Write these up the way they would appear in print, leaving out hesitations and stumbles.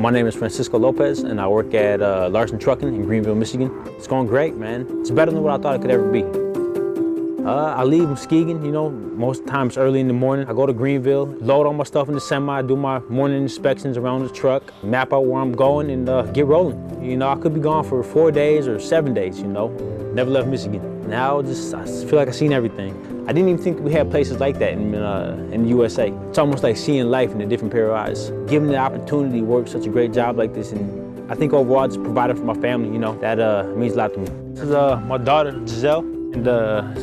My name is Francisco Lopez, and I work at Larson Trucking in Greenville, Michigan. It's going great, man. It's better than what I thought it could ever be. I leave Muskegon, most times early in the morning. I go to Greenville, load all my stuff in the semi, do my morning inspections around the truck, map out where I'm going, and get rolling. I could be gone for 4 days or 7 days, Never left Michigan. Now I feel like I've seen everything. I didn't even think we had places like that in the USA. It's almost like seeing life in a different pair of eyes. Given the opportunity to work such a great job like this, and I think overall just providing for my family, that means a lot to me. This is my daughter, Giselle, and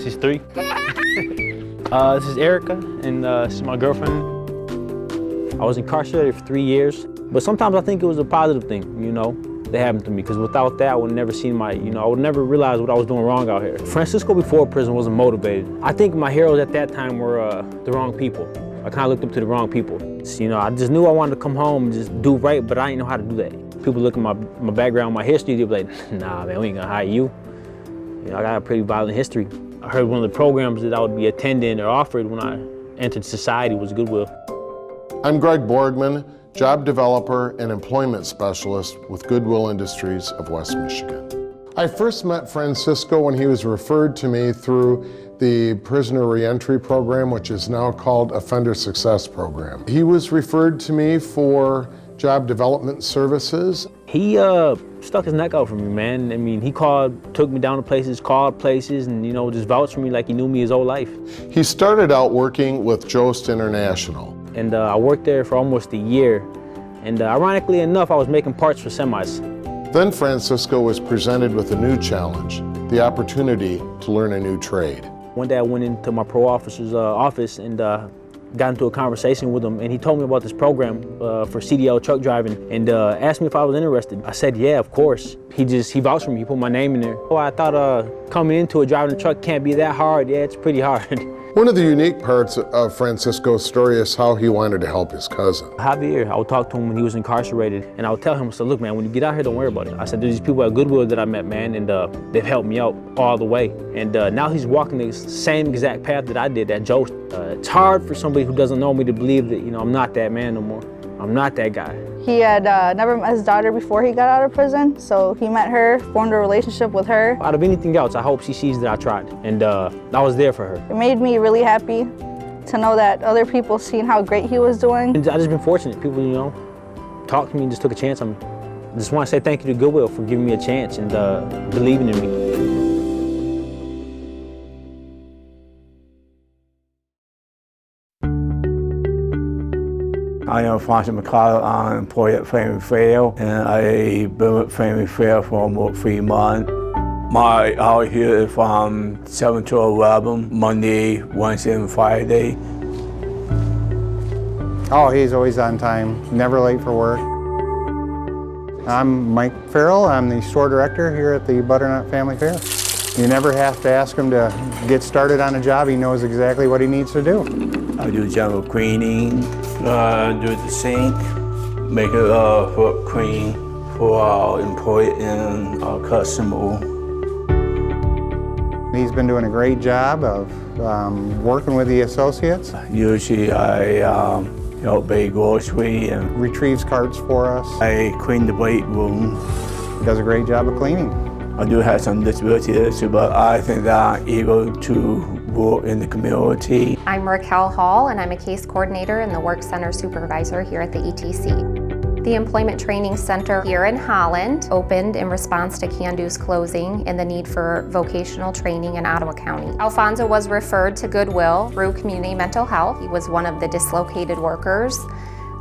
she's 3. This is Erica, and she's my girlfriend. I was incarcerated for 3 years, but sometimes I think it was a positive thing, that happened to me, because without that, I would have never seen I would never realize what I was doing wrong out here. Francisco before prison wasn't motivated. I think my heroes at that time were the wrong people. I kind of looked up to the wrong people. I just knew I wanted to come home and just do right, but I didn't know how to do that. People look at my background, my history, they'd be like, nah, man, we ain't gonna hire you. I got a pretty violent history. I heard one of the programs that I would be attending or offered when I entered society was Goodwill. I'm Greg Borgman, job developer and employment specialist with Goodwill Industries of West Michigan. I first met Francisco when he was referred to me through the prisoner reentry program, which is now called Offender Success Program. He was referred to me for job development services. He stuck his neck out for me, man. I mean, he took me down to places, called places, and just vouched for me like he knew me his whole life. He started out working with Jost International. And I worked there for almost a year. And ironically enough, I was making parts for semis. Then Francisco was presented with a new challenge, the opportunity to learn a new trade. One day I went into my parole officer's office and got into a conversation with him, and he told me about this program for CDL truck driving and asked me if I was interested. I said, yeah, of course. He vouched for me, he put my name in there. Oh, I thought coming into it, driving a truck can't be that hard. Yeah, it's pretty hard. One of the unique parts of Francisco's story is how he wanted to help his cousin. Javier, I would talk to him when he was incarcerated, and I would tell him, I said, look, man, when you get out here, don't worry about it. I said, there's these people at Goodwill that I met, man, and they've helped me out all the way. And now he's walking the same exact path that I did at Jost. It's hard for somebody who doesn't know me to believe that, I'm not that man no more. I'm not that guy. He had never met his daughter before he got out of prison, so he met her, formed a relationship with her. Out of anything else, I hope she sees that I tried, and I was there for her. It made me really happy to know that other people seen how great he was doing. And I just been fortunate. People, talked to me and just took a chance on me. I just want to say thank you to Goodwill for giving me a chance and believing in me. I am Francis McCall. I'm employed at Family Fair, and I've been with Family Fair for about 3 months. My hours here is from 7 to 11, Monday, Wednesday, and Friday. Oh, he's always on time, never late for work. I'm Mike Farrell. I'm the store director here at the Butternut Family Fair. You never have to ask him to get started on a job. He knows exactly what he needs to do. I do general cleaning, do the sink, make it for clean for our employee and our customer. He's been doing a great job of working with the associates. Usually I help bag grocery and retrieves carts for us. I clean the weight room. He does a great job of cleaning. I do have some disability issue, but I think that I'm able to work in the community. I'm Raquel Hall, and I'm a case coordinator and the Work Center supervisor here at the ETC. The Employment Training Center here in Holland opened in response to Can-Do's closing and the need for vocational training in Ottawa County. Alfonso was referred to Goodwill through Community Mental Health. He was one of the dislocated workers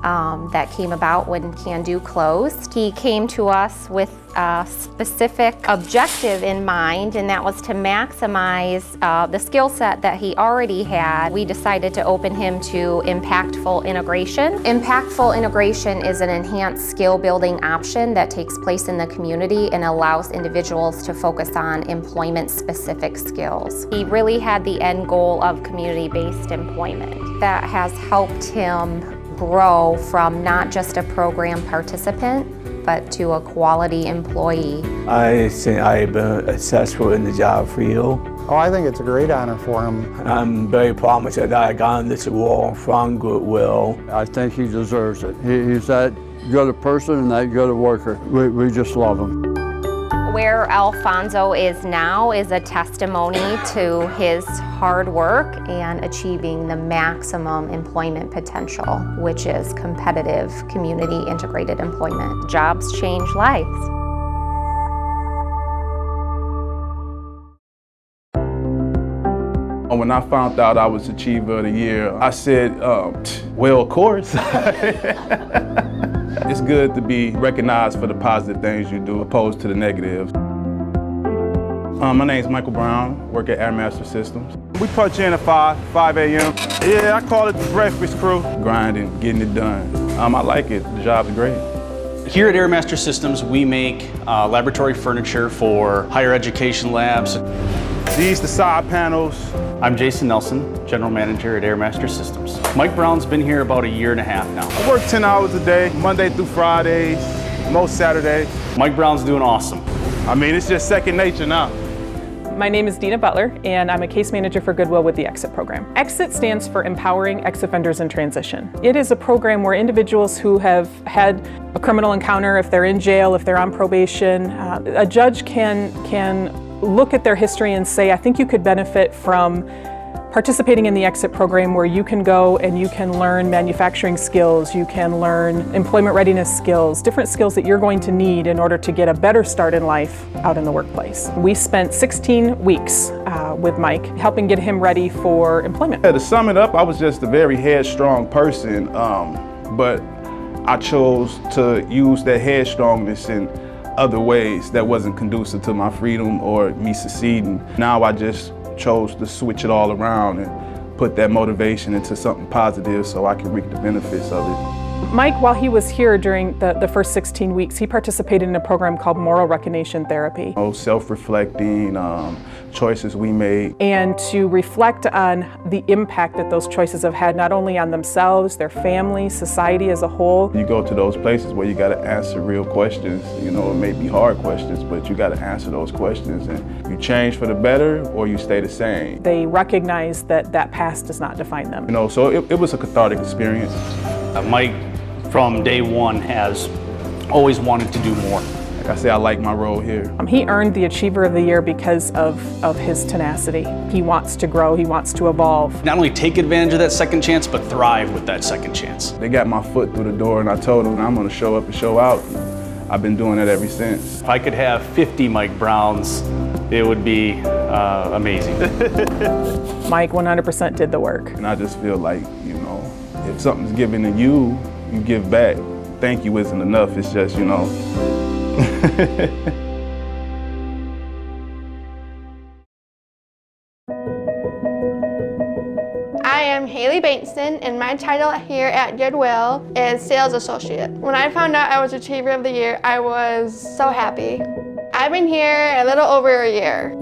that came about when Can-Do closed. He came to us with a specific objective in mind, and that was to maximize the skill set that he already had. We decided to open him to Impactful Integration. Impactful Integration is an enhanced skill building option that takes place in the community and allows individuals to focus on employment-specific skills. He really had the end goal of community-based employment. That has helped him grow from not just a program participant, but to a quality employee. I think I've been successful in the job field. Oh, I think it's a great honor for him. I'm very proud that I got this award from Goodwill. I think he deserves it. He's that good a person and that good a worker. We just love him. Where Alfonso is now is a testimony to his hard work and achieving the maximum employment potential, which is competitive, community integrated employment. Jobs change lives. When I found out I was Achiever of the Year, I said, well, of course. It's good to be recognized for the positive things you do, opposed to the negatives. My name's Michael Brown, work at Airmaster Systems. We punch in at 5 a.m. Yeah, I call it the breakfast crew. Grinding, getting it done. I like it, the job's great. Here at Airmaster Systems, we make laboratory furniture for higher education labs. These the side panels. I'm Jason Nelson, General Manager at Airmaster Systems. Mike Brown's been here about 1.5 years now. I work 10 hours a day, Monday through Fridays, most Saturdays. Mike Brown's doing awesome. I mean, it's just second nature now. My name is Dina Butler, and I'm a case manager for Goodwill with the EXIT program. EXIT stands for Empowering Ex-Offenders in Transition. It is a program where individuals who have had a criminal encounter, if they're in jail, if they're on probation, a judge can look at their history and say, I think you could benefit from participating in the EXIT program, where you can go and you can learn manufacturing skills, you can learn employment readiness skills, different skills that you're going to need in order to get a better start in life out in the workplace. We spent 16 weeks with Mike, helping get him ready for employment. Yeah, to sum it up, I was just a very headstrong person, but I chose to use that headstrongness in other ways that wasn't conducive to my freedom or me succeeding. Now I just chose to switch it all around and put that motivation into something positive so I can reap the benefits of it. Mike, while he was here during the first 16 weeks, he participated in a program called Moral Recognition Therapy. Self-reflecting, choices we made. And to reflect on the impact that those choices have had, not only on themselves, their family, society as a whole. You go to those places where you got to answer real questions. You know, it may be hard questions, but you got to answer those questions. And you change for the better or you stay the same. They recognize that that past does not define them. You know, so it was a cathartic experience. Mike, from day one, has always wanted to do more. Like I say, I like my role here. He earned the Achiever of the Year because of his tenacity. He wants to grow, he wants to evolve. Not only take advantage of that second chance, but thrive with that second chance. They got my foot through the door and I told them I'm gonna show up and show out. I've been doing it ever since. If I could have 50 Mike Browns, it would be amazing. Mike 100% did the work. And I just feel like, you know, if something's given to you, you give back. Thank you isn't enough, it's just, you know. I am Haley Bankston, and my title here at Goodwill is Sales Associate. When I found out I was Achiever of the Year, I was so happy. I've been here a little over a year.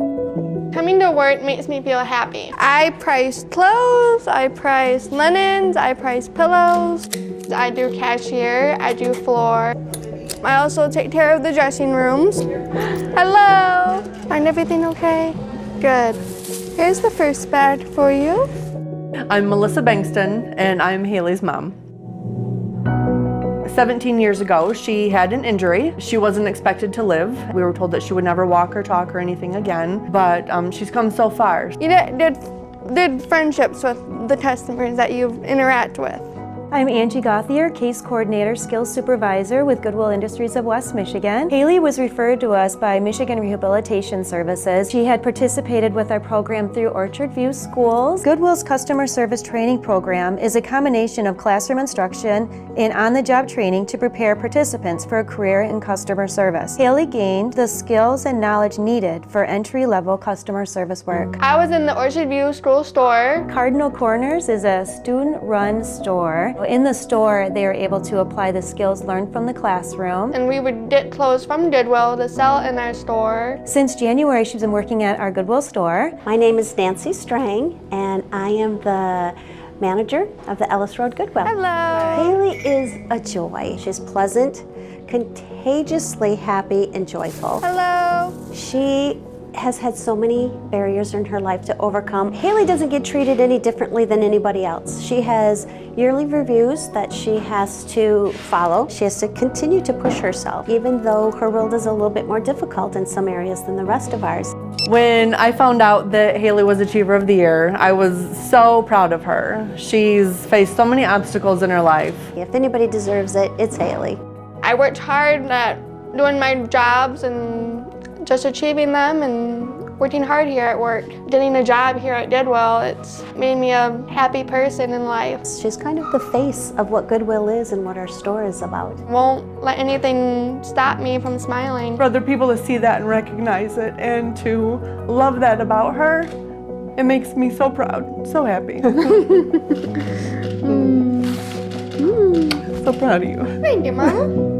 Coming to work makes me feel happy. I price clothes, I price linens, I price pillows. I do cashier, I do floor. I also take care of the dressing rooms. Hello! Find everything okay? Good. Here's the first bed for you. I'm Melissa Bankston, and I'm Haley's mom. 17 years ago, she had an injury. She wasn't expected to live. We were told that she would never walk or talk or anything again, but she's come so far. You did friendships with the customers that you interact with. I'm Angie Gauthier, Case Coordinator, Skills Supervisor with Goodwill Industries of West Michigan. Haley was referred to us by Michigan Rehabilitation Services. She had participated with our program through Orchard View Schools. Goodwill's Customer Service Training Program is a combination of classroom instruction and on-the-job training to prepare participants for a career in customer service. Haley gained the skills and knowledge needed for entry-level customer service work. I was in the Orchard View School store. Cardinal Corners is a student-run store. In the store, they are able to apply the skills learned from the classroom. And we would get clothes from Goodwill to sell in our store. Since January, she's been working at our Goodwill store. My name is Nancy Strang, and I am the manager of the Ellis Road Goodwill. Hello. Haley is a joy. She's pleasant, contagiously happy and joyful. Hello. She has had so many barriers in her life to overcome. Haley doesn't get treated any differently than anybody else. She has yearly reviews that she has to follow. She has to continue to push herself, even though her world is a little bit more difficult in some areas than the rest of ours. When I found out that Haley was Achiever of the Year, I was so proud of her. She's faced so many obstacles in her life. If anybody deserves it, it's Haley. I worked hard at doing my jobs and just achieving them and working hard here at work. Getting a job here at Goodwill, it's made me a happy person in life. She's kind of the face of what Goodwill is and what our store is about. Won't let anything stop me from smiling. For other people to see that and recognize it and to love that about her, it makes me so proud, so happy. So proud of you. Thank you, Mama.